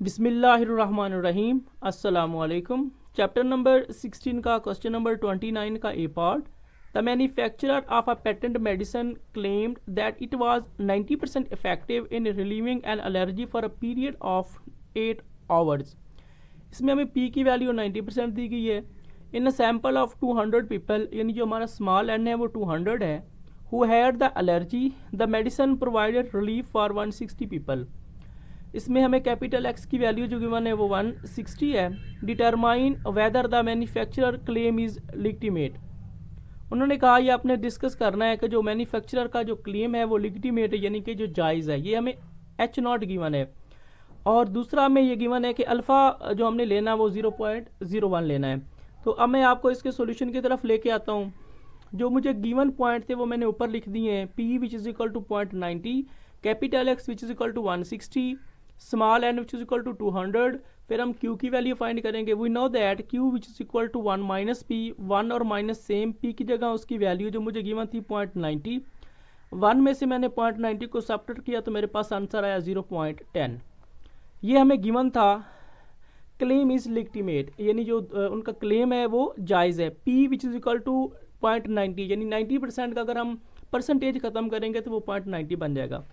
बिस्मिल्लाहिर्रहमानिर्रहीम। अस्सलामुअलैकुम। Chapter number 16 का क्वेश्चन नंबर 29 का A part. The manufacturer of a patent medicine claimed that it was 90% effective in relieving an allergy for a period of 8 hours. इसमें हमें P की value 90% दी गई है। In a sample of 200 people, यानी जो हमारा स्मॉल एन है वो 200 है, who had the allergy, the medicine provided relief for 160 people. इसमें हमें कैपिटल एक्स की वैल्यू जो गिवन है वो 160 है। Determine whether the manufacturer claim is legitimate. उन्होंने कहा ये आपने डिस्कस करना है कि जो मैन्युफैक्चरर का जो क्लेम है वो लिग्टिमेट है, यानी कि जो जायज़ है। ये हमें एच नॉट गिवन है, और दूसरा हमें ये गिवन है कि अल्फ़ा जो हमने लेना वो 0.01 लेना है। तो अब मैं आपको इसके सोल्यूशन की तरफ लेके आता हूँ। जो मुझे गिवन पॉइंट थे वो मैंने ऊपर लिख दिए हैं। P which is equal to 0.90, capital X which is equal to 160, small N which is equal to 200। फिर हम क्यू की वैल्यू फाइंड करेंगे। We know that Q which is equal to 1 minus P, 1 और माइनस सेम, पी की जगह उसकी value जो मुझे गिवन थी 0.90, 1 में से मैंने 0.90 को सब्ट्रैक्ट किया तो मेरे पास आंसर आया 0.10। ये हमें गिवन था। क्लेम इज लिग्टिमेट, यानी जो उनका क्लेम है वो जायज़ है। P which is equal to 0.90, यानी 90% का अगर हम परसेंटेज खत्म करेंगे तो वो 0.90 बन जाएगा।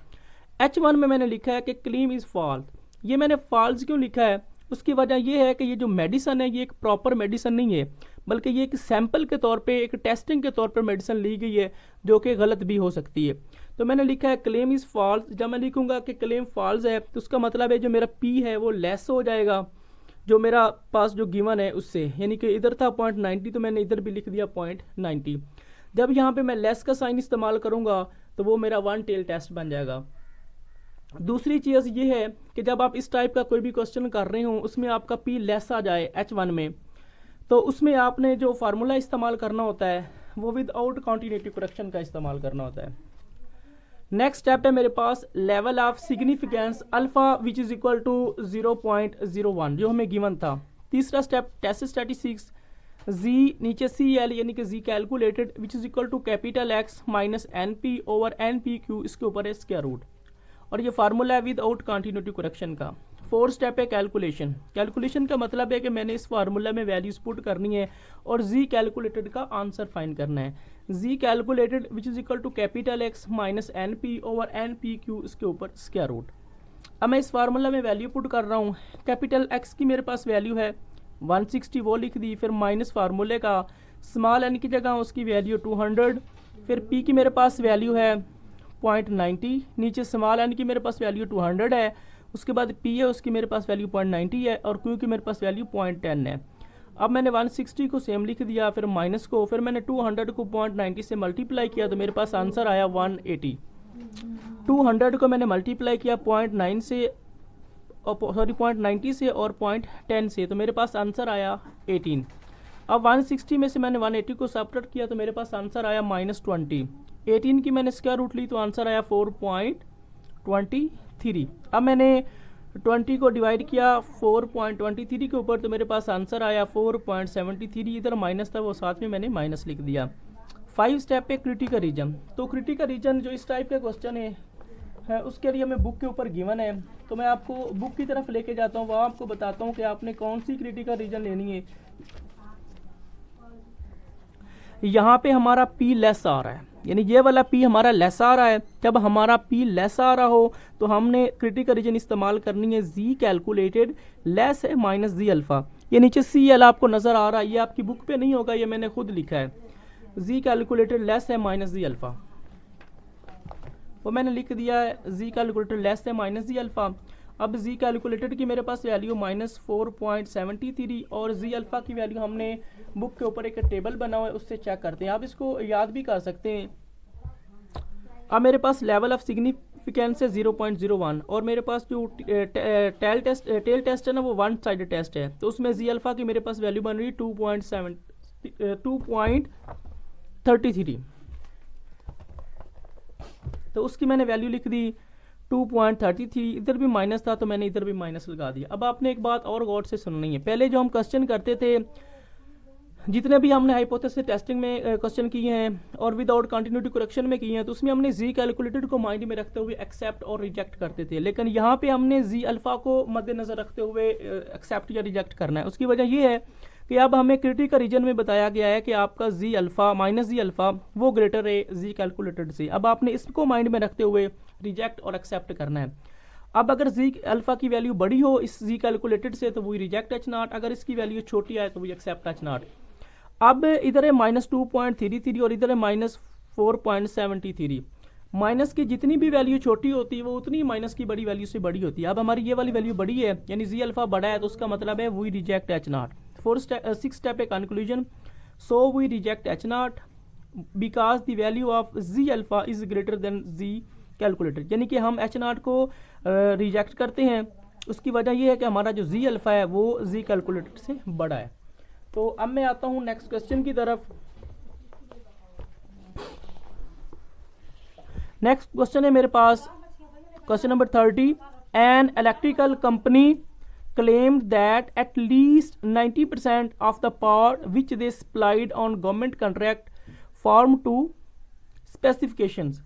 H1 में मैंने लिखा है कि क्लेम इज़ फॉल्स। ये मैंने फॉल्स क्यों लिखा है, उसकी वजह ये है कि ये जो मेडिसिन है ये एक प्रॉपर मेडिसिन नहीं है, बल्कि ये एक सैंपल के तौर पे, एक टेस्टिंग के तौर पे मेडिसिन ली गई है जो कि गलत भी हो सकती है। तो मैंने लिखा है क्लेम इज़ फॉल्स। जब मैं लिखूंगा कि क्लेम फॉल्स है तो उसका मतलब है जो मेरा P है वो लेस हो जाएगा जो मेरा पास जो गिवन है उससे, यानी कि इधर था 0.90 तो मैंने इधर भी लिख दिया 0.90। जब यहाँ पे मैं लेस का साइन इस्तेमाल करूँगा तो वो मेरा वन टेल टेस्ट बन जाएगा। दूसरी चीज़ ये है कि जब आप इस टाइप का कोई भी क्वेश्चन कर रहे हो उसमें आपका पी लेस आ जाए H1 में, तो उसमें आपने जो फार्मूला इस्तेमाल करना होता है वो विदाउट कॉन्टिन्यूटी करेक्शन का इस्तेमाल करना होता है। नेक्स्ट स्टेप है मेरे पास level of significance alpha which is equal to 0.01 जो हमें गिवन था। तीसरा स्टेप टेस्ट स्टैटिस्टिक्स, जी नीचे सी एल यानी कि Z calculated which is equal to capital X minus N P over N P Q, इसके ऊपर है स्क्वायर रूट, और ये फार्मूला है विदाउट कॉन्टिन्यूटी करेक्शन का। फोर्थ स्टेप है कैलकुलेशन। कैलकुलेशन का मतलब है कि मैंने इस फार्मूला में वैल्यूज पुट करनी है और जी कैलकुलेटेड का आंसर फाइंड करना है। Z calculated which is equal to capital X minus N P over N P Q, इसके ऊपर स्क्वायर रूट। अब मैं इस फार्मूला में वैल्यू पुट कर रहा हूँ। कैपिटल एक्स की मेरे पास वैल्यू है 160, वो लिख दी। फिर माइनस फार्मूले का स्मॉल एन की जगह उसकी वैल्यू 200। फिर पी की मेरे पास वैल्यू है 0.90, नीचे स्मॉल एन की मेरे पास वैल्यू 200 है, उसके बाद पी है उसकी मेरे पास वैल्यू 0.90 है, और क्यू की मेरे पास वैल्यू 0.10 है। अब मैंने 160 को सेम लिख दिया, फिर माइनस को, फिर मैंने 200 को 0.90 से मल्टीप्लाई किया तो मेरे पास आंसर आया 180। 200 को मैंने मल्टीप्लाई किया 0.9 से, सॉरी 0.90 से और 0.10 से, तो मेरे पास आंसर आया 18। अब 160 में से मैंने 180 को सब्ट्रैक्ट किया तो मेरे पास आंसर आया -20। 18 की मैंने स्क्वायर रूट ली तो आंसर आया 4.23। अब मैंने 20 को डिवाइड किया 4.23 के ऊपर तो मेरे पास आंसर आया 4.73। इधर माइनस था वो साथ में मैंने माइनस लिख दिया। 5 स्टेप पे क्रिटिकल रीजन। तो क्रिटिकल रीजन जो इस टाइप का क्वेश्चन है उसके लिए हमें बुक के ऊपर गिवन है, तो मैं आपको बुक की तरफ लेके जाता हूँ, वहाँ आपको बताता हूँ कि आपने कौन सी क्रिटिकल रीजन लेनी है। यहाँ पे हमारा P लेस आ रहा है, यानी ये वाला P हमारा लेस आ रहा है। जब हमारा P लेस आ रहा हो तो हमने क्रिटिकल रीजन इस्तेमाल करनी है जी कैलकुलेटेड लेस है माइनस जी अल्फ़ा। ये नीचे सी एल आपको नज़र आ रहा है, ये आपकी बुक पे नहीं होगा, ये मैंने खुद लिखा है। जी कैलकुलेटेड लेस है माइनस जी अल्फ़ा, वो मैंने लिख दिया है जी कैलकुलेटेड लेस है माइनस जी अल्फ़ा। अब जी कैलकुलेटेड की मेरे पास वैल्यू -4.73 और जी अल्फ़ा की वैल्यू हमने बुक के ऊपर एक टेबल बना हुआ है उससे चेक करते हैं। आप इसको याद भी कर सकते हैं। अब मेरे पास लेवल ऑफ सिग्निफिकेंस है 0.01 और मेरे पास जो टेल टेस्ट है ना वो वन साइडेड टेस्ट है, तो उसमें जी अल्फ़ा की मेरे पास वैल्यू बन रही है 2.33, तो उसकी मैंने वैल्यू लिख दी 2.33। इधर भी माइनस था तो मैंने इधर भी माइनस लगा दिया। अब आपने एक बात और गौर से सुननी है। पहले जो हम क्वेश्चन करते थे जितने भी हमने हाइपोथेसिस टेस्टिंग में क्वेश्चन किए हैं और विदाउट कंटिन्यूटी करेक्शन में किए हैं, तो उसमें हमने जी कैलकुलेटेड को माइंड में रखते हुए एक्सेप्ट और रिजेक्ट करते थे, लेकिन यहाँ पे हमने जी अल्फ़ा को मद्देनज़र रखते हुए एक्सेप्ट या रिजेक्ट करना है। उसकी वजह ये है कि अब हमें क्रिटिकल रीजन में बताया गया है कि आपका जी अल्फ़ा माइनस जी अल्फ़ा वो ग्रेटर है जी कैलकुलेटेड से। अब आपने इसको माइंड में रखते हुए रिजेक्ट और एक्सेप्ट करना है। अब अगर जी अल्फ़ा की वैल्यू बड़ी हो इस जी कैलकुलेटेड से तो वही रिजेक्ट एच नॉट, अगर इसकी वैल्यू छोटी आए तो वही एक्सेप्ट एच नॉट। अब इधर है -2.33 और इधर है -4.73। माइनस की जितनी भी वैल्यू छोटी होती है वो उतनी माइनस की बड़ी वैल्यू से बड़ी होती है। अब हमारी ये वाली वैल्यू बड़ी है यानी जी अल्फ़ा बड़ा है, तो उसका मतलब है we reject H not. 6 step है conclusion. So we reject H not because the value of Z alpha is greater than Z calculated, यानी कि हम एच नॉट को रिजेक्ट करते हैं। उसकी वजह यह है कि हमारा जो जी अल्फ़ा है वो जी कैलकुलेटेड से बड़ा है। तो अब मैं आता हूं नेक्स्ट क्वेश्चन की तरफ। नेक्स्ट क्वेश्चन है मेरे पास question number 30। An electrical company claimed that at least 90% of the power which they supplied on government contract form to specifications।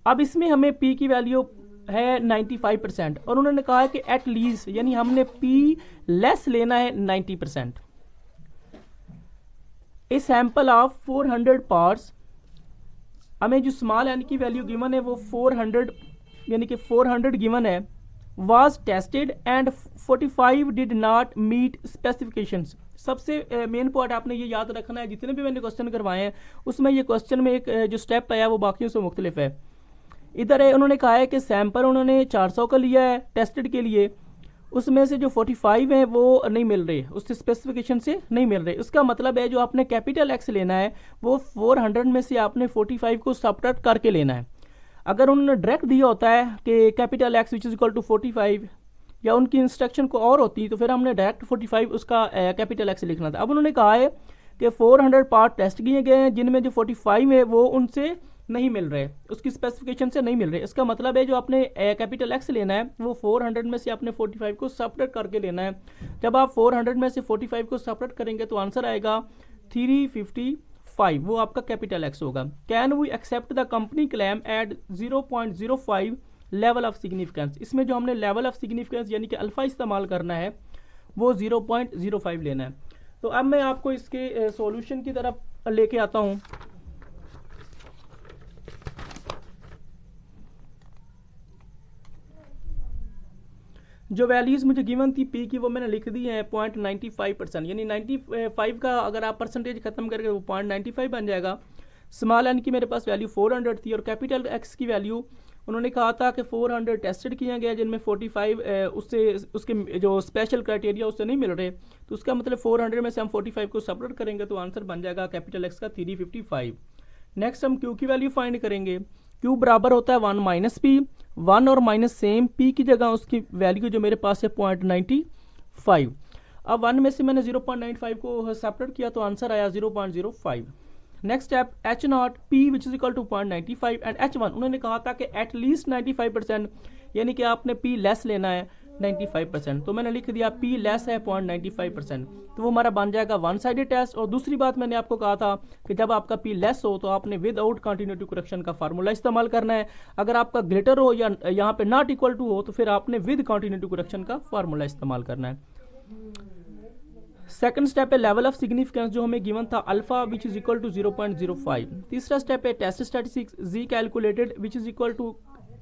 अब इसमें हमें P की वैल्यू है 95% और उन्होंने कहा है कि एट लीस्ट यानी हमने P लेस लेना है 90%। ए सैंपल ऑफ 400 पार्ट्स, हमें जो स्मॉल एन की वैल्यू गिवन है वो 400 यानी कि 400 गिवन है, was tested and 45 did not meet specifications। सबसे मेन पॉइंट आपने ये याद रखना है, जितने भी मैंने क्वेश्चन करवाए हैं उसमें ये क्वेश्चन में एक जो स्टेप आया वो बाकियों से मुख्तलिफ है। इधर है उन्होंने कहा है कि सैंपल उन्होंने 400 का लिया है टेस्टेड के लिए, उसमें से जो 45 है वो नहीं मिल रहे, उससे स्पेसिफिकेशन से नहीं मिल रहे। उसका मतलब है जो आपने कैपिटल एक्स लेना है वो 400 में से आपने 45 को सब्ट्रैक्ट करके लेना है। अगर उन्होंने डायरेक्ट दिया होता है कि capital X which is equal to 45 या उनकी इंस्ट्रक्शन को और होती तो फिर हमने डायरेक्ट 45 उसका कैपिटल एक्स लिखना था। अब उन्होंने कहा है कि 400 पार्ट टेस्ट किए गए हैं जिनमें जो 45 है वो उनसे नहीं मिल रहे, उसकी स्पेसिफिकेशन से नहीं मिल रहे। इसका मतलब है जो आपने कैपिटल एक्स लेना है वो 400 में से आपने 45 को सेपरेट करके लेना है। जब आप 400 में से 45 को सेपरेट करेंगे तो आंसर आएगा 355, वो आपका कैपिटल एक्स होगा। Can we accept the company claim at 0.05 level of significance. इसमें जो हमने लेवल ऑफ सिग्निफिकेंस यानी कि अल्फा इस्तेमाल करना है वो 0.05 लेना है। तो अब मैं आपको इसके सॉल्यूशन की तरफ लेके आता हूँ। जो वैल्यूज मुझे गिवन थी पी की वो मैंने लिख दी है 0.95%, यानी 95 का अगर आप परसेंटेज खत्म करके वो 0.95 बन जाएगा। स्मॉल एन की मेरे पास वैल्यू 400 थी और कैपिटल एक्स की वैल्यू उन्होंने कहा था कि 400 टेस्टेड किया गया जिनमें 45 उससे उसके जो स्पेशल क्राइटेरिया उससे नहीं मिल रहे, तो उसका मतलब 400 में से हम 45 को सेपरेट करेंगे तो आंसर बन जाएगा कैपिटल एक्स का 355। नेक्स्ट हम क्यू की वैल्यू फाइंड करेंगे। क्यू बराबर होता है 1 माइनस पी, 1 और माइनस सेम, पी की जगह उसकी वैल्यू जो मेरे पास है 0.95। अब 1 में से मैंने 0.95 को सेपरेट किया तो आंसर आया 0.05। Next step H not P which is equal to 0.95 and H one उन्होंने कहा था कि एट लीस्ट 95%, यानी कि आपने पी लेस लेना है 95%, तो मैंने लिख दिया पी लेस है 0.95%, तो वो हमारा बन जाएगा वन साइडेड टेस्ट। और दूसरी बात मैंने आपको कहा था कि जब आपका पी लेस हो तो आपने विदाउट कंटिन्यूटी करेक्शन का फार्मूला इस्तेमाल करना है। अगर आपका ग्रेटर हो या यहाँ पे नॉट इक्वल टू हो तो फिर आपने विद कंटिन्यूटी करेक्शन का फार्मूला इस्तेमाल करना है। सेकंड स्टेप है लेवल ऑफ सिग्निफिकेंस जो हमें गिवन था alpha which is equal to 0.05। तीसरा स्टेप है test statistics Z calculated which is equal to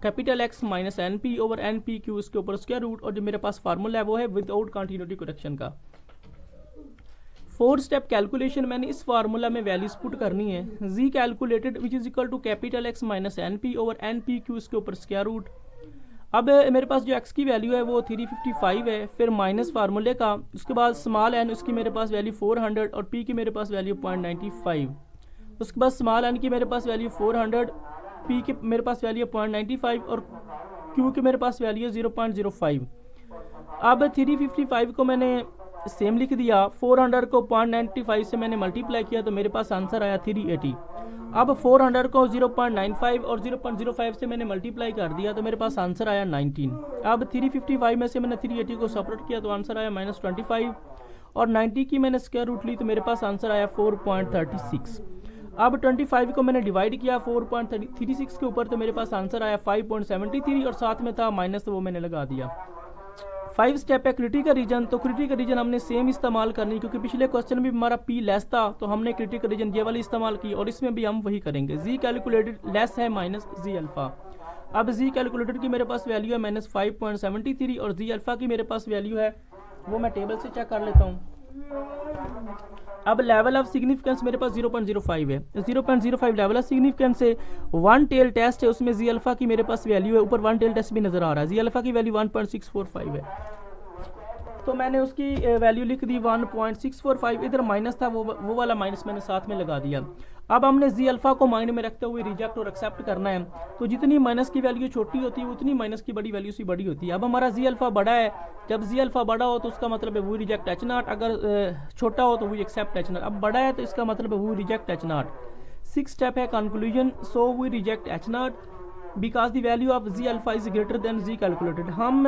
capital X minus N P over N P Q, इसके ऊपर स्क्वायर रूट, और जो मेरे पास फार्मूला है वो है विदाउट कंटिन्यूटी करेक्शन का। फोर्थ स्टेप कैलकुलेशन, मैंने इस फार्मूला में वैल्यूज पुट करनी है। Z calculated which is equal to capital X minus N P over N P Q, इसके ऊपर स्क्वायर रूट। अब मेरे पास जो x की वैल्यू है वो 355 है, फिर माइनस फार्मूले का, उसके बाद स्मॉल n उसकी मेरे पास वैल्यू 400 और p की मेरे पास वैल्यू 0.95, उसके बाद स्मॉल n की मेरे पास वैल्यू 400, p की मेरे पास वैल्यू 0.95 और q की मेरे पास वैल्यू 0.05। अब 355 को मैंने सेम लिख दिया, 400 को 0.95 से मैंने मल्टीप्लाई किया तो मेरे पास आंसर आया 380। अब 400 को 0.95 और 0.05 से मैंने मल्टीप्लाई कर दिया तो मेरे पास आंसर आया 19। अब 355 में से मैंने 380 को सेपरेट किया तो आंसर आया -25 और 90 की मैंने स्क्वायर रूट ली तो मेरे पास आंसर आया 4.36। अब 25 को मैंने डिवाइड किया 4.36 के ऊपर तो मेरे पास आंसर आया 5.73 और साथ में था माइनस तो वो मैंने लगा दिया। 5 स्टेप है क्रिटिकल रीजन। तो क्रिटिकल रीजन हमने सेम इस्तेमाल करनी क्योंकि पिछले क्वेश्चन में भी हमारा पी लेस था तो हमने क्रिटिकल रीजन ये वाली इस्तेमाल की और इसमें भी हम वही करेंगे। जी कैलकुलेटेड लेस है माइनस जी अल्फा। अब जी कैलकुलेटेड की मेरे पास वैल्यू है माइनस 5.73 और जी अल्फा की मेरे पास वैल्यू है वो मैं टेबल से चेक कर लेता हूँ। अब लेवल ऑफ सिग्निफिकेंस मेरे पास 0.05 है। 0.05 लेवल ऑफ सिग्निफिकेंस से वन टेल टेस्ट है उसमें जी अल्फा की मेरे पास वैल्यू है, ऊपर वन टेल टेस्ट भी नजर आ रहा है, जी अल्फा की वैल्यू 1.645 है तो मैंने उसकी वैल्यू लिख दी 1.645। इधर माइनस था वो वाला माइनस मैंने साथ में लगा दिया। अब हमने जी अल्फा को माइंड में रखते हुए रिजेक्ट और एक्सेप्ट करना है। तो जितनी माइनस की वैल्यू छोटी होती है उतनी माइनस की बड़ी वैल्यू से बड़ी होती है। अब हमारा जी अल्फा बड़ा है, जब जी अल्फा बड़ा हो तो उसका मतलब है वो रिजेक्ट एच नॉट, अगर छोटा हो तो वो एक्सेप्ट एच नॉट। अब बड़ा है तो इसका मतलब है वो रिजेक्ट एच नॉट। 6 स्टेप है conclusion. So we reject H not because the value of Z alpha is greater than Z calculated. हम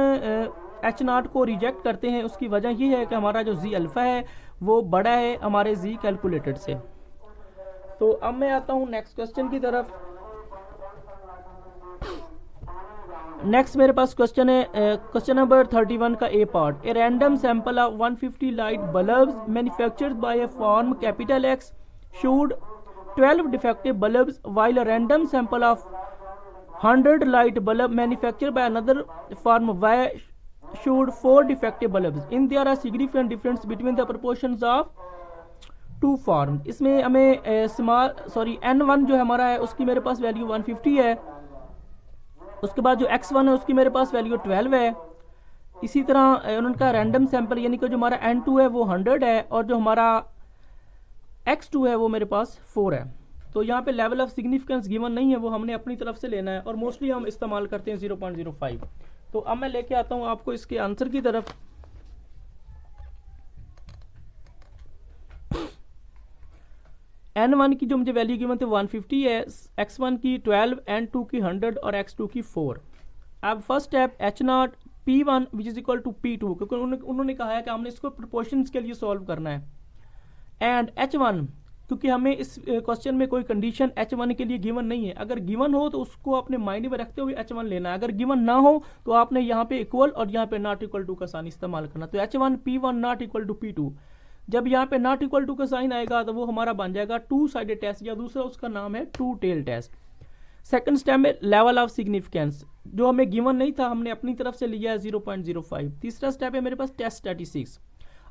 एच नॉट को रिजेक्ट करते हैं, उसकी वजह ये है कि हमारा जो जी अल्फा है वो बड़ा है हमारे जी कैलकुलेटेड से। तो अब मैं आता हूं नेक्स्ट क्वेश्चन की तरफ। नेक्स्ट मेरे पास क्वेश्चन है क्वेश्चन नंबर 31 का A part. A random sample of 150 light bulbs manufactured by a firm capital X showed 12 defective bulbs while a random sample of 100 light bulb manufactured by another firm Y showed 4 defective bulbs in there are significant difference between the proportions of two forms। इसमें हमें n1 जो है हमारा है उसकी मेरे पास value 150 है, उसके बाद जो x1 है उसकी मेरे पास वैल्यू 12 है। इसी तरह उनका रैंडम सैंपल यानी कि जो हमारा n2 है वो 100 है और जो हमारा x2 है वो मेरे पास 4 है। तो यहाँ पे लेवल ऑफ सिग्निफिकेंस गिवन नहीं है, वो हमने अपनी तरफ से लेना है और मोस्टली हम इस्तेमाल करते हैं 0.05। तो अब मैं लेके आता हूं आपको इसके आंसर की तरफ। n1 की जो मुझे वैल्यू गिवन थी 150 है, x1 की 12, n2 की 100 और x2 की 4। अब first step h not p1 which is equal to p2 क्योंकि उन्होंने कहा है कि हमने इसको प्रोपोर्शंस के लिए सॉल्व करना है। एंड h1 क्योंकि हमें इस क्वेश्चन में कोई कंडीशन h1 के लिए गिवन नहीं है, अगर गिवन हो तो उसको अपने माइंड में रखते हुए h1 लेना है, अगर गिवन ना हो तो आपने यहाँ पे इक्वल और यहाँ पे नॉट इक्वल टू का साइन इस्तेमाल करना। तो h1 p1 not equal to p2, जब यहाँ पे नॉट इक्वल टू का साइन आएगा तो वो हमारा बन जाएगा टू साइडेड टेस्ट या दूसरा उसका नाम है two tail test. Second step में लेवल ऑफ सिग्निफिकेंस जो हमें गिवन नहीं था हमने अपनी तरफ से लिया है 0.05। तीसरा स्टेप है मेरे पास टेस्ट स्टैटिस्टिक्स।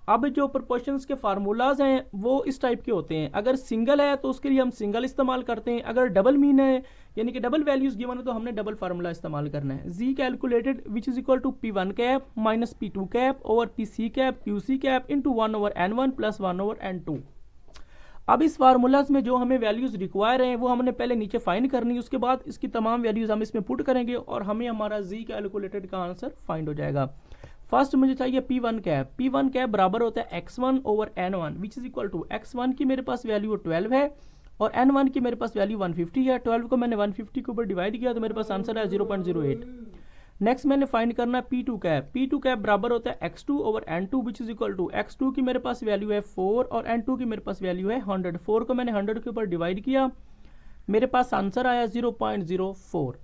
अब जो प्रोपोर्शंस के फार्मूलाज हैं वो इस टाइप के होते हैं, अगर सिंगल है तो उसके लिए हम सिंगल इस्तेमाल करते हैं, अगर डबल मीन है यानी कि डबल वैल्यूज गिवन है तो हमने डबल फार्मूला इस्तेमाल करना है। Z calculated which is equal to p1 cap minus p2 cap over pc cap qc cap into 1 over n1 plus 1 over n2। अब इस फार्मूलाज में जो हमें वैल्यूज रिक्वायर हैं वो हमने पहले नीचे फाइंड करनी है, उसके बाद इसकी तमाम वैल्यूज हम इसमें पुट करेंगे और हमें हमारा जी कैलकुलेटेड का आंसर फाइंड हो जाएगा। फर्स्ट मुझे चाहिए p1 कैप। p1 कैप बराबर होता है x1 over n1 which is equal to x1 की मेरे पास वैल्यू 12 है और n1 की मेरे पास वैल्यू 150 है। 12 को मैंने 150 के ऊपर डिवाइड किया तो मेरे पास आंसर है 0.08। नेक्स्ट मैंने फाइंड करना है p2 कैप। p2 कैप बराबर होता है x2 over n2 which is equal to x2 की मेरे पास वैल्यू है 4 और n2 की मेरे पास वैल्यू है 100। 4 को मैंने 100 के ऊपर डिवाइड किया, मेरे पास आंसर आया 0.04।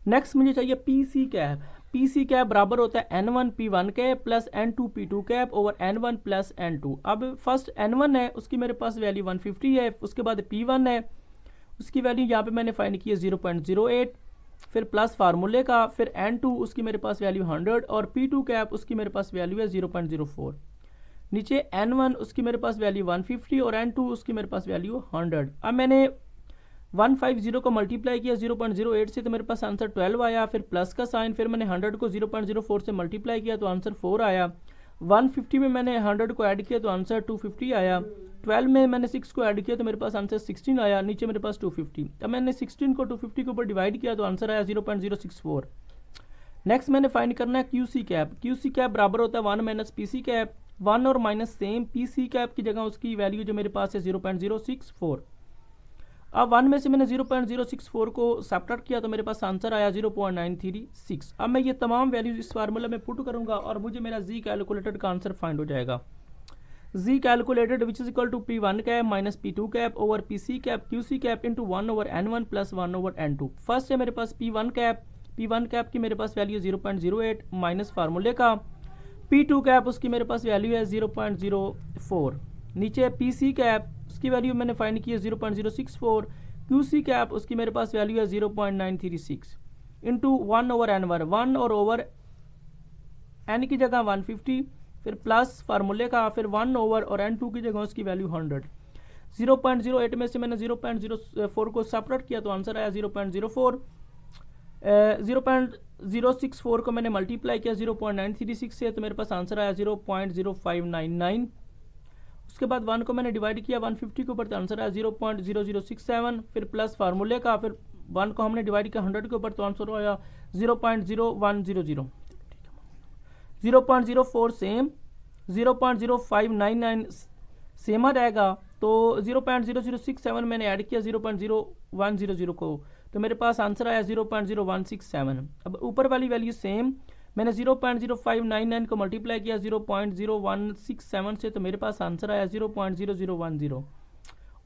नेक्स्ट मुझे चाहिए pc कैप। pc कैप बराबर होता है n1 p1 cap plus n2 p2 cap over n1 plus n2। अब फर्स्ट n1 है उसकी मेरे पास वैल्यू 150 है, उसके बाद p1 है उसकी वैल्यू यहाँ पे मैंने फाइंड की है 0.08, फिर प्लस फार्मूले का, फिर n2 उसकी मेरे पास वैल्यू 100 और p2 कैप उसकी मेरे पास वैल्यू है 0.04। नीचे n1 उसकी मेरे पास वैल्यू 150 और n2 उसकी मेरे पास वैल्यू 100। अब मैंने 150 को मल्टीप्लाई किया 0.08 से तो मेरे पास आंसर 12 आया, फिर प्लस का साइन, फिर मैंने 100 को 0.04 से मल्टीप्लाई किया तो आंसर 4 आया। 150 में मैंने 100 को ऐड किया तो आंसर 250 आया। 12 में मैंने 6 को ऐड किया तो मेरे पास आंसर 16 आया, नीचे मेरे पास 250। अब मैंने 16 को 250 के ऊपर डिवाइड किया तो आंसर आया 0.064। नेक्स्ट मैंने फाइंड करना है QC कैप। QC कैप बराबर होता है 1 माइनस PC कैप। 1 और माइनस सेम, PC कैप की जगह उसकी वैल्यू जो मेरे पास है 0.064। अब 1 में से मैंने 0.064 को सब्ट्रैक्ट किया तो मेरे पास आंसर आया 0.936। अब मैं ये तमाम वैल्यूज इस फार्मूला में पुट करूंगा और मुझे मेरा जी कैलकुलेटेड का आंसर फाइंड हो जाएगा। Z calculated which is equal to P1 cap minus P2 cap over PC cap QC cap into 1 over N1 plus 1 over N2। First है मेरे पास P1 कैप की मेरे पास वैल्यू 0.08 माइनस फार्मूले का। P2 cap उसकी मेरे पास वैल्यू है 0.04। नीचे PC कैप उसकी वैल्यू मैंने फाइंड की है 0.064। QC कैप उसकी मेरे पास वैल्यू है 0.936 इंटू 1 ओवर N1, 1 और ओवर N की जगह 150, फिर प्लस फार्मूले का, फिर 1 ओवर और N2 की जगह उसकी वैल्यू 100। 0.08 में से मैंने 0.04 को सेपरेट किया तो आंसर आया 0.04। 0.064 को मैंने मल्टीप्लाई किया 0.936 से तो मेरे पास आंसर आया 0.0599। उसके बाद 1 को मैंने डिवाइड किया 150 के ऊपर तो आंसर आया 0.0067, फिर प्लस फार्मूले का, फिर 1 को हमने डिवाइड किया 100 के ऊपर तो आंसर आया 0.0100। 0.04 सेम, 0.0599 सेम आ जाएगा, तो 0.0067 मैंने ऐड किया 0.0100 को तो मेरे पास आंसर आया 0.0167। अब ऊपर वाली वैल्यू सेम, मैंने 0.0599 को मल्टीप्लाई किया 0.0167 से तो मेरे पास आंसर आया 0.0010।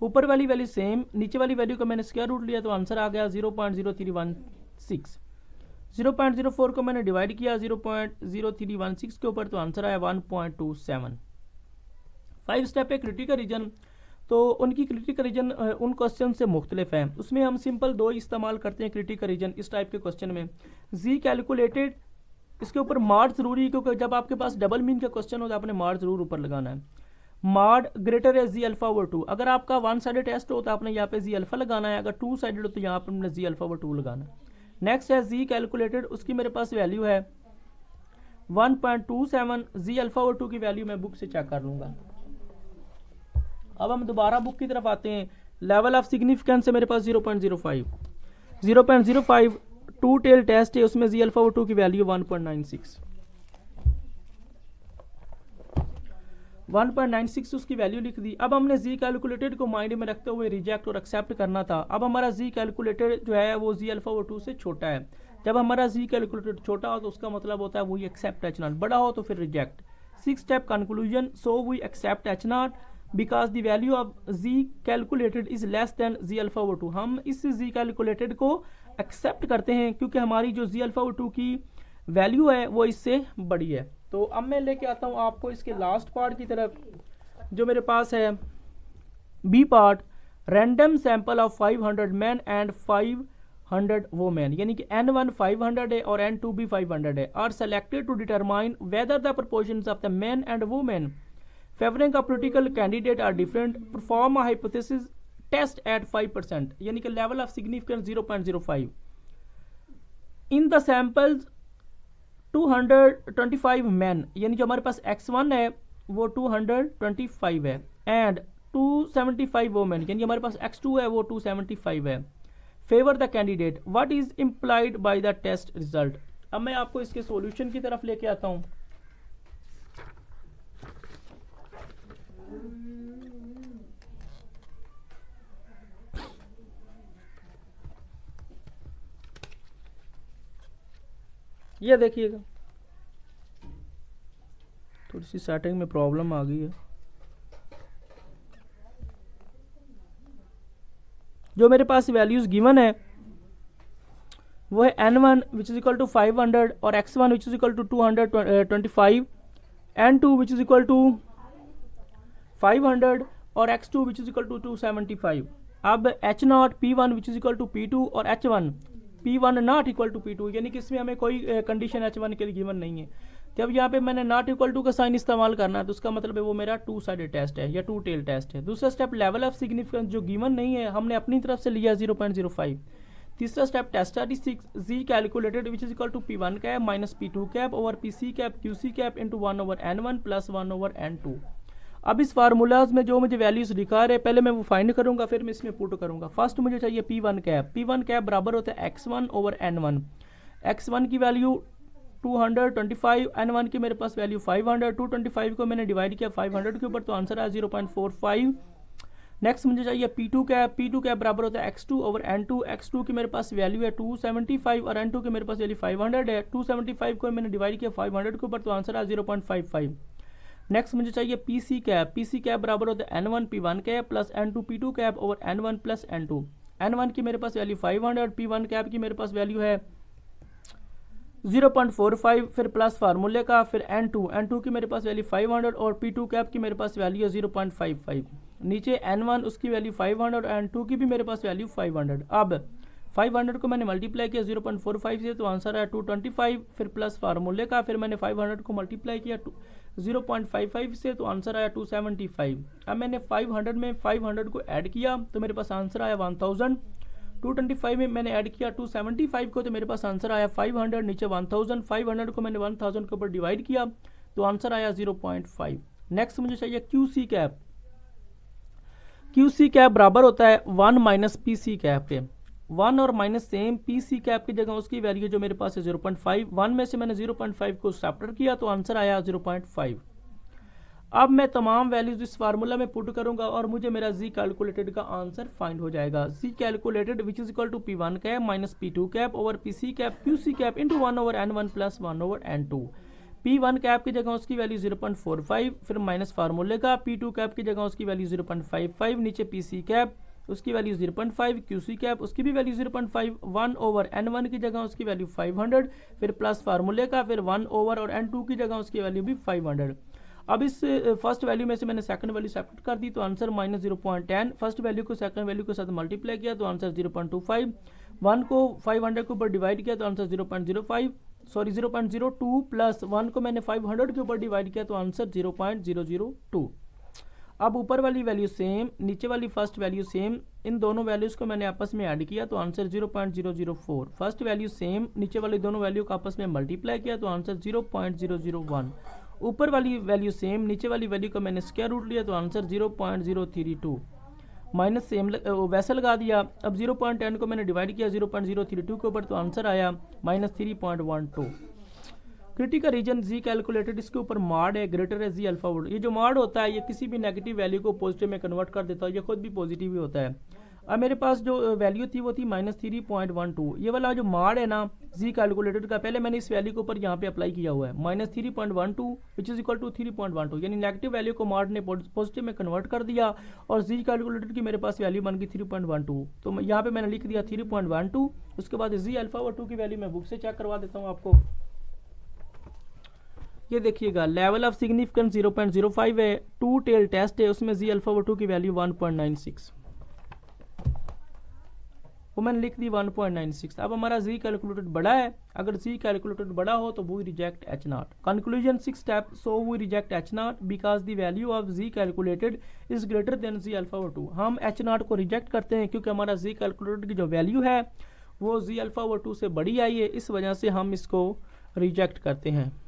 ऊपर वाली वैल्यू सेम, नीचे वाली वैल्यू का मैंने स्क्वायर रूट लिया तो आंसर आ गया 0.0316। 0.04 को मैंने डिवाइड किया 0.0316 के ऊपर तो आंसर आया 1.27। 5 स्टेप है क्रिटिकल रीजन, तो उनकी क्रिटिकल रीजन उन क्वेश्चन से मुख्तलिफ है। उसमें हम सिंपल 2 इस्तेमाल करते हैं क्रिटिकल रीजन इस टाइप के क्वेश्चन में। जी कैलकुलेटेड, इसके ऊपर मार्ड जरूरी है क्योंकि जब आपके पास डबल मीन का क्वेश्चन हो तो आपने मार्ड जरूर ऊपर लगाना है। मार्ड ग्रेटर है जी अल्फा ओवर 2। अगर आपका 1 साइडेड टेस्ट हो तो आपने यहाँ पे जी अल्फा लगाना है, अगर 2 साइडेड हो तो यहाँ पर हमने जी अल्फा ओवर 2 लगाना है। नेक्स्ट है जी कैलकुलेटेड, उसकी मेरे पास वैल्यू है 1.27। जी अल्फा ओवर 2 की वैल्यू मैं बुक से चेक कर लूंगा। अब हम दोबारा बुक की तरफ आते हैं। लेवल ऑफ सिग्निफिकेंस है मेरे पास 0.05 टू टेल टेस्ट है, उसमें जी अल्फा ओवर 2 की वैल्यू 1.96 1.96 उसकी वैल्यू लिख दी। अब हमने जी कैलकुलेटेड को माइंड में रखते हुए रिजेक्ट और एक्सेप्ट करना था। अब हमारा जी कैलकुलेटेड जो है वो जी अल्फा ओवर 2 से छोटा है। जब हमारा जी कैलकुलेटेड छोटा हो तो उसका मतलब होता है वही एक्सेप्ट एच नॉट, बड़ा हो तो फिर reject. 6 step conclusion, so we accept H not because the value of ji calculated is less than ji alpha over 2। हम इस जी कैलकुलेटेड को एक्सेप्ट करते हैं क्योंकि हमारी जो जी अल्फा ओवर 2 की वैल्यू है वो इससे बड़ी है। तो अब मैं लेके आता हूँ आपको इसके लास्ट पार्ट की तरफ, जो मेरे पास है B part. Random sample of 500 man and 500 women, यानी कि N1 500 है और N2 भी 500 है, are selected to determine whether the proportions of the man and women favoring a political candidate are different, perform a hypothesis test at 5%, यानी कि level of significance 0.05। In the samples 225 man, यानी जो हमारे पास x1 है वो 225 है, and 275 women, यानी हमारे पास x2 है वो 275 है। Favor the candidate, what is implied by the test result. अब मैं आपको इसके सॉल्यूशन की तरफ लेके आता हूं। ये देखिएगा थोड़ी सी सेटिंग में प्रॉब्लम आ गई है। जो मेरे पास वैल्यूज गिवन है वो है N1 which is equal to 500 और X1 which is equal to 225, N2 which is equal to 500 और X2 which is equal to 275। अब H0 P1 which is equal to P2 और H1 P1 not equal to P2, यानी कि इसमें हमें कोई condition H1 के लिए गिवन नहीं है। जब यहाँ पे मैंने नॉट इक्वल टू का साइन इस्तेमाल करना है तो उसका मतलब है वो मेरा 2 साइडेड टेस्ट है या 2 टेल टेस्ट है। दूसरा स्टेप लेवल ऑफ सिग्निफिकेंस जो गिवन नहीं है हमने अपनी तरफ से लिया 0.05। तीसरा step test statistics Z calculated which is equal to P1 cap minus P2 cap over PC cap QC cap into 1 over N1 plus 1 over N2। अब इस फार्मूलाज में जो मुझे वैल्यूज दिखा रहे पहले मैं वो फाइंड करूंगा फिर मैं इसमें पुट करूंगा। फर्स्ट मुझे चाहिए P1 कैप बराबर होता है X1 ओवर N1। X1 की वैल्यू 225, N1 की मेरे पास वैल्यू 500, 225 को मैंने डिवाइड किया 500 के ऊपर तो आंसर आया 0.45। नेक्स्ट मुझे चाहिए P2 कैप बराबर होता है X2 ओवर N2। X2 की मेरे पास वैल्यू है 275 और N2 की मेरे पास वैल्यू 500 है। 275 को मैंने डिवाइड किया 500 के ऊपर तो आंसर आया 0.55। नेक्स्ट मुझे चाहिए P C cap. P C cap बराबर होता है N1 P1 cap plus N2 P2 cap over N1 plus N2। N1 की मेरे पास वैल्यू 500, P1 कैप की मेरे पास वैल्यू है 0.45, फिर प्लस फार्मूले का, फिर N2 की मेरे पास वैल्यू 500 और P2 कैप की मेरे पास वैल्यू है 0.55। नीचे N1 उसकी वैल्यू 500, N2 की भी मेरे पास वैल्यू 500। अब 500 को मैंने मल्टीप्लाई किया 0.45 से, तो आंसर है 225, फिर प्लस फार्मूले का, फिर मैंने 500 को मल्टीप्लाई किया 0.55 से, तो आंसर आया 275। अब मैंने 500 में 500 को ऐड किया तो मेरे पास आंसर आया 1000। 225 में मैंने ऐड किया 275 को, तो मेरे पास आंसर आया 500, नीचे 1000। 500 को मैंने 1000 के ऊपर डिवाइड किया तो आंसर आया 0.5। नेक्स्ट मुझे चाहिए Q C cap. Q C cap बराबर होता है 1 माइनस पी सी कैप के। 1 और minus same, P C cap की जगह उसकी वैल्यू जो मेरे पास है 0.5। 1 में से मैंने 0.5 को सब्ट्रैक्ट किया तो आंसर आया 0.5। अब मैं तमाम वैल्यूज इस फार्मूला में पुट करूंगा और मुझे मेरा जी कैलकुलेटेड का आंसर फाइंड हो जाएगा। Z calculated which is equal to P1 cap minus P2 cap over P C cap Q C cap into 1 over N1 plus 1 over N2। P1 cap की जगह उसकी वैल्यू 0.45, फिर minus फार्मूले का। P2 cap की जगह उसकी वैल्यू 0.55, नीचे पी सी कैप उसकी वैल्यू 0.5, क्यू सी कैप उसकी भी वैल्यू 0.5, 1 ओवर N1 की जगह उसकी वैल्यू 500, फिर प्लस फार्मूले का, फिर 1 ओवर और N2 की जगह उसकी वैल्यू भी 500। अब इस फर्स्ट वैल्यू में से मैंने सेकंड वैल्यू सेपरेट कर दी तो आंसर माइनस 0.10। फर्स्ट वैल्यू को सेकंड वैल्यू के साथ मल्टीप्लाई किया तो आंसर 0.25। 1 को 500 के ऊपर डिवाइड किया तो आंसर 0.02 प्लस 1 को मैंने 500 के ऊपर डिवाइड किया तो आंसर 0.002। अब ऊपर वाली वैल्यू सेम, नीचे वाली फर्स्ट वैल्यू सेम, इन दोनों वैल्यूज को मैंने आपस में ऐड किया तो आंसर 0.004। फर्स्ट वैल्यू सेम, नीचे वाली दोनों वैल्यू को आपस में मल्टीप्लाई किया तो आंसर 0.001। ऊपर वाली वैल्यू सेम, नीचे वाली वैल्यू को मैंने स्क्वायर रूट लिया तो आंसर 0.032। माइनस सेम वैसे लगा दिया। अब 0.10 को मैंने डिवाइड किया 0.032 के ऊपर तो आंसर आया -3.12। क्रिटिकल रीजन जी कैलकुलेटेड, इसके ऊपर मॉड है, ग्रेटर है जी अल्फा वुड। ये जो मॉड होता है ये किसी भी नेगेटिव वैल्यू को पॉजिटिव में कन्वर्ट कर देता है, ये खुद भी पॉजिटिव ही होता है। अब मेरे पास जो वैल्यू थी वो थी -3.12। ये वाला जो मॉड है ना जी कैलकुलेटेड का, पहले मैंने इस वैल्यू के ऊपर यहाँ पे अप्लाई किया हुआ है -3.12 विच इज इक्वल टू 3.12, यानी नेगेटिव वैल्यू को मॉड ने पॉजिटिव में कन्वर्ट कर दिया और जी कैलकुलेटेड की मेरे पास वैल्यू बन गई 3.12। तो यहाँ पे मैंने लिख दिया 3.12। उसके बाद जी अल्फा और 2 की वैल्यू मैं बुक से चेक करवा देता हूँ आपको। ये देखिएगा लेवल ऑफ सिग्निफिकेंस 0.05 है, 2 टेल टेस्ट है, उसमें जी अल्फा और 2 की वैल्यू 1.96, वो मैंने लिख दी 1.96। अब हमारा जी कैलकुलेटेड बड़ा है, अगर जी कैलकुलेटेड बड़ा हो तो we reject H0। Conclusion 6 step, so we reject H0 because the value of ji calculated is greater than ji alpha और 2। हम H0 को रिजेक्ट करते हैं क्योंकि हमारा जी कैलकुलेटेड की जो वैल्यू है वो जी अल्फा और 2 से बड़ी आई है, इस वजह से हम इसको रिजेक्ट करते हैं।